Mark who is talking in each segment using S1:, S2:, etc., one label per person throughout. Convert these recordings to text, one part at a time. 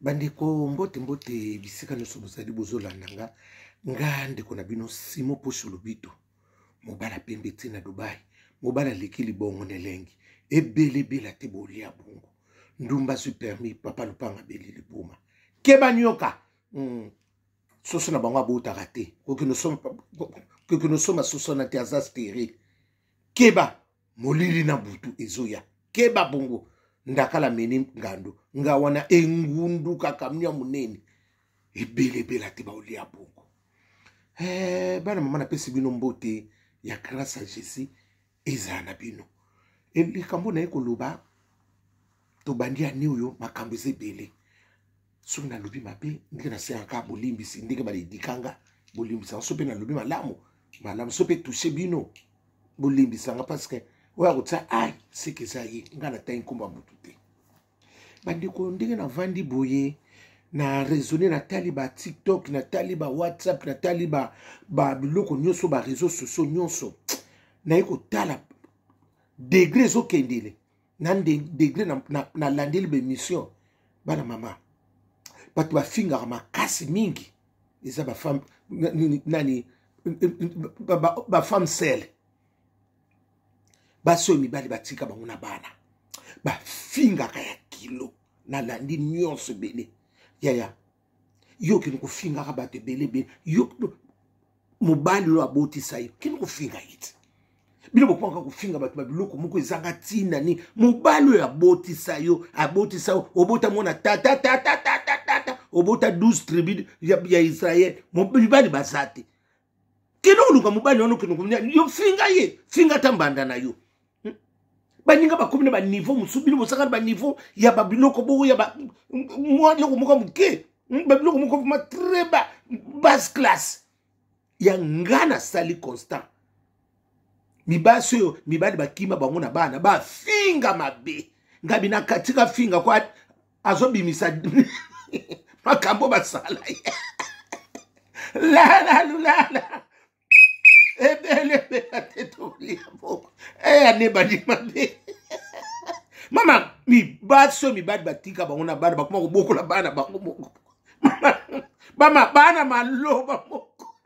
S1: Bandeko mbote mbote bisika nyonso bozali bozolanda nga ndeko na bino Simo Posho Lobito mobala pembe tina Dubai mobala leki libongo nelengi ebele te bolia bongo ndumba supermi papa lupanga beli libuma keba nyoka soso na bango abotaka te koki no soma soso na te aza stere keba molili na butu ezoya keba bongo ndakala meni ngando nga wana engundu kakamnya munene ebele te baolia bongo bana mama na pesi bino mbote ya grâce à Jésus ezana bino likambo na ekoloba to bandia ni uyo makambo ezebele soki na lobi mabe ndenge na se aka bolimbisi ndenge balidikanga bolimbisa so pe na lobi malamu so pe toucher bino bolimbisanga parce que oya kotsa ai seke za ye nga na tayi nkomba mutu te bandeko ndenge na vandi boye na raisonner na tali ba TikTok na tali ba WhatsApp na tali ba biloko nyonso ba réseaux sociaux nyonso na eko tala degré zo kendele na degré na landeli be mission bana mama batu bafinga makasi mingi eza ba femme nani ba femme seule baso mibali batika bango na bana bafinga kaya kilo na landi nyonso bele yaya yo kino kufinga ka bato bele yo mobali lo abotisa yo kino kufinga iti bino bokwanga kufinga bato babiloko moko ezanga tina ni mobali lo abotisa yo obota mona ta obota 12 tribus ya Israël mobali basate kino luka mobali ono kino kumnya yo finga tambanda na yo baninga bakomina ba niveau musubili bosaka ba niveau ya babiloko bo ya ba moi loko moko muke babiloko moko ma très bas basse classe ya ngana sali constant mibaso mibali bakima bango na bana ba finga mabe ngabi na katika finga kwa azobimisa makambo basala la ebele atetoli abo anebadi mabe mama mi badi batika bango na bana bakoma kobokola bana bango moko mama bana maloba moko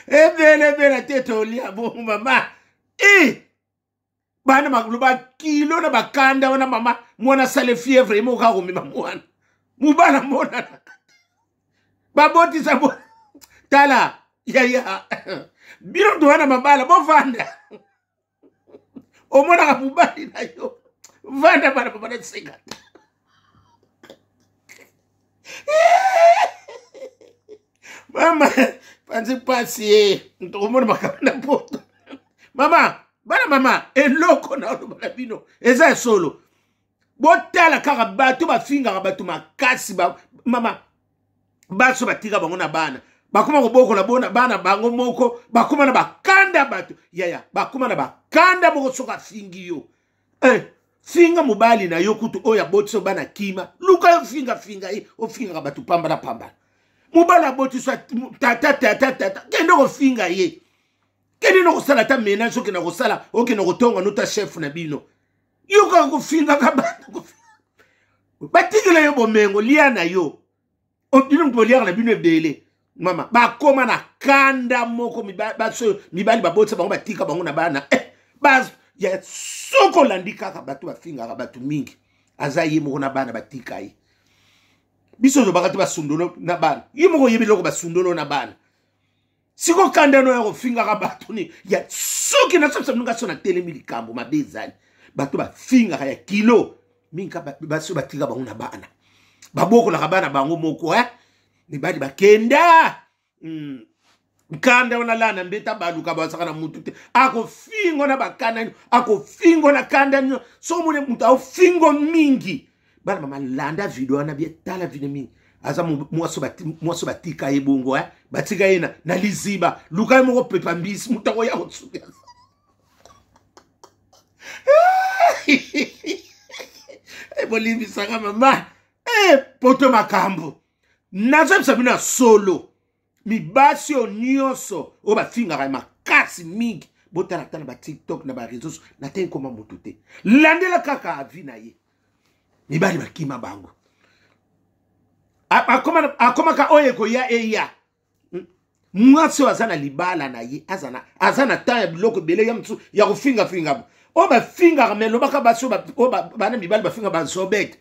S1: ebele atetoli abo mama bana makuluba kilo na bakanda wana mama mwana sale fièvre mo ka komema mwana mubana mona baboti sabo tala ya biro ndo wana mabala bo vanda omona ka mubali na yo vanda bana tsenga mama panzi pasi ndo omona makanda poto mama eloko na bana bino eza solo botala kaka bato bafinga bato makasi mama baso batika bango na bana bakoma kobokola bona bana bango moko bakoma na bakanda bato yaya bakoma na bakanda moko soka fingi yo finga mobali na yo kutu oya botiso bana kima luka yo finga ye ofinga bato pamba mobala botiso tata kende ko finga ye kende no kosala ta mena soki na kosala oke no kotonga nota chef na bino yo ka ko finga ka bana batikela yo bomengo lia na yo ondino mpoliaka na bino ebele mama bakoma na kanda moko mibali babotisa bango batika bango na bana ya soko landi kaka bato bafingaka bato mingi aza ye moko na bana batika ye biso zobaka te basundolo na bana ye moko ye biloko basundolo na bana siko kanda no ya kofingaka bato ni ya soki na sosa mnunga so na telemi likambo mabe ezali bato bafingaka ya kilo mingi baso batika bango na bana babokolaka bana bango moko mibali bakenda kanda wana lana mbeta baluka basaka na mutu te akofingo na bakanda akofingo na kanda nyo so mune mutu akofingo mingi bana mama landa video na bia tala video mingi aza mwaso batika ye bongo batika ye na liziba luka moko pepa mbisi mutu akoya kotsuka bolimbisaka mama poto makambo nazo bisabina solo mibasi nyonso o bafinga makasi mingi botala tala ba TikTok na ba réseaux na te koma mutu te landela kaka avina ye mibali bakima bango akoma ka oye ko ya eya mwasi wazana libala na ye azana ta ya biloko bele ya mtu ya kufinga finga o ba finga melo baka baso bana mibali ba finga ba sobet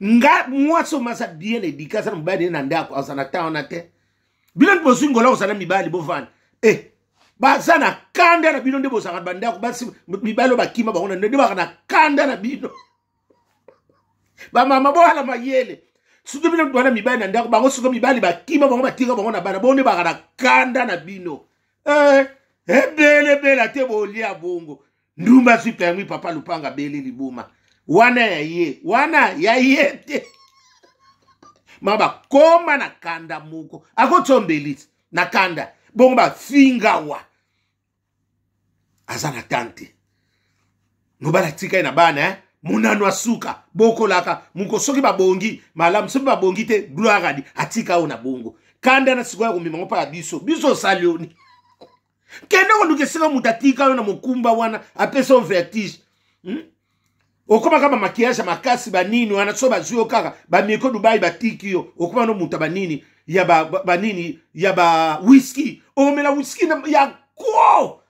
S1: nga mwasi masa bien éduqué sana mibali na ndako azana ta ona te bilan bozingo la osana mibali bovana bazana kanda na bino ndebo saka bandako basi mibali bakima bango ndebo bakana kanda na bino ba mama bo hala mayele suko bino bana mibali na ndako bango suko mibali bakima bango batika bango na bana bonde bakana kanda na bino bele te bolia bongo ndumba super mi papa lupanga bele libuma wana ya ye te mama koma na kanda muko akotsombelisi na kanda bongo ba finga wa azana tante nobala tika ina bana munano asuka boko laka muko soki babongi malamu soki babongi te gloire di atika ona bongo kanda na sikoya kumima ngopa biso salioni kendo konduke sika mutatika ona mukumba wana apesa vertige okoma kama makiasha makasi banini wana so bazuyo kaka bamiko Dubai batiki yo okoma no muta banini ya banini ya ba whisky omela whisky ya ko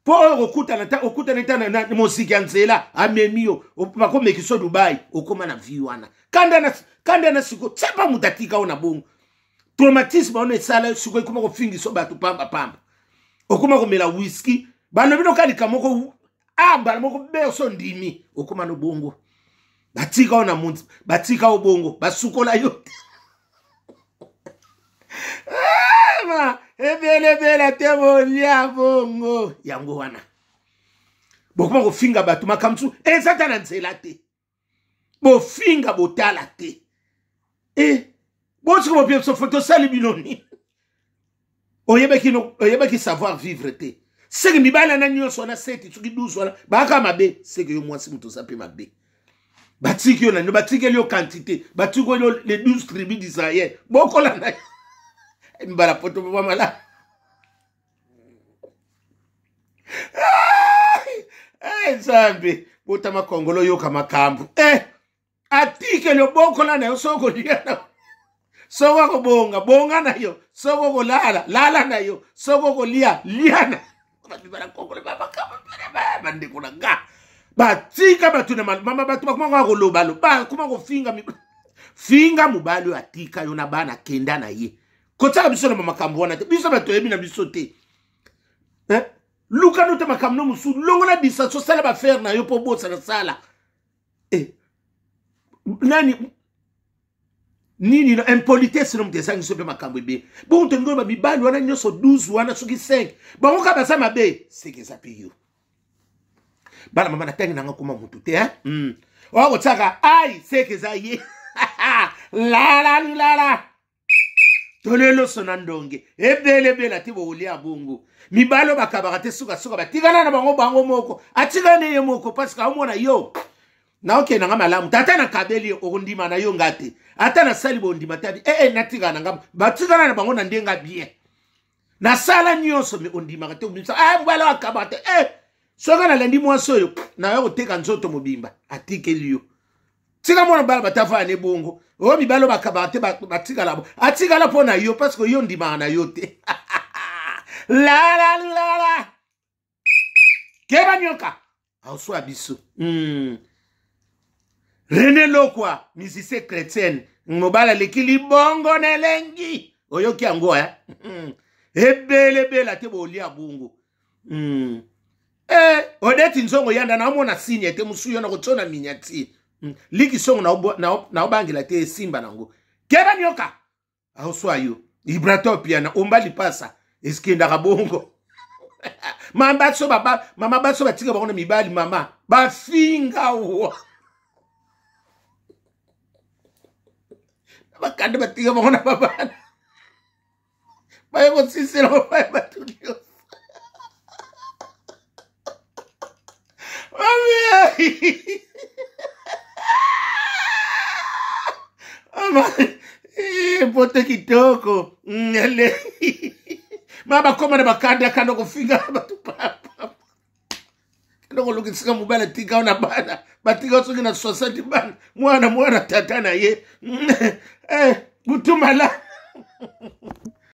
S1: po okuta na mosiki ya nzela amemio bako mekiso Dubai okoma na viwana kanda na siko tsapa mutatika ona bongo traumatisme ona sala siko ikoma ko fingi so batu pamba okoma ko mela whisky bano bino kali kamoko bana moko beso ndimi okoma no bongo batika ona muntu batika obongo basukola yo bele te bolia bongo yango wana bokoma ko finga batu makamsu ezata na nzela te bo finga botala te botiko bo pieso photo sali binoni oyebeki savoir vivre te seki mibala na nyonso na seti tuki 12 wala baka mabe seki yo mwasi muto sape mabe batiki yo na batiki yo quantité batiki yo les 12 tribus d'Israël bokola na mbala poto mwa mala zambi botama kongolo yo kama kambu atike yo bokola na yo soko liana soko ko bonga na yo soko ko lala na yo soko ko liana bibara kongolo baba kama bande kuna nga batika batuna mama batu bakoma ko lobalo ba kuma ko finga mubalo atika yo na bana kenda na ye kotaka biso na makambo wana te biso bato yebi na biso te luka no te makambo no musu longo na bisa so sala ba faire na yo po bosa na sala nini na impolitesse no mtesa ngiso pe makambo ebe bon to ngoma bibali wana nyoso 12 wana suki 5 bango ka basa mabe sekeza pe yo bana mama na tangi nanga kuma mutu te wako tsaka ai sekeza ye la tolelo sonandonge bele tibo ulia bongo mibalo bakabaka te suka batikana na bango moko atikane ye moko parce que amona yo na oke na malamu tata na kabeli okundima na yo ngate ata na sali bondima tabi natikana ngam batikana na bango na ndenga bien na sala nyonso me ondima kate umisa mbala akabate soka na lendi mwaso yo na yo teka nzoto mobimba atikeli yo tika mona bala batafa ne bongo o bibalo bakabate batika labo atika la pona yo parce que yo ndima na yo te la keba nyoka auswa biso René Lokwa musicien chrétienne mobala lekili bongo na lengi oyoki ango ebele te bolia bongo odeti nzongo yanda na mona signe te musuyo na kotona minyati liki songo na obangela te simba nango keba nyoka auswa yo ibratopia na ombali pasa eskenda kabongo mama baso batika bango na mibali mama bafinga wa bakande batika bango na babana bayo sisela bayo batudio pote kitoko mama koma na bakanda kando kufinga batu papa kando kulukisika mubala tika ona bana batika soki na 60 bana mwana tata na ye butumala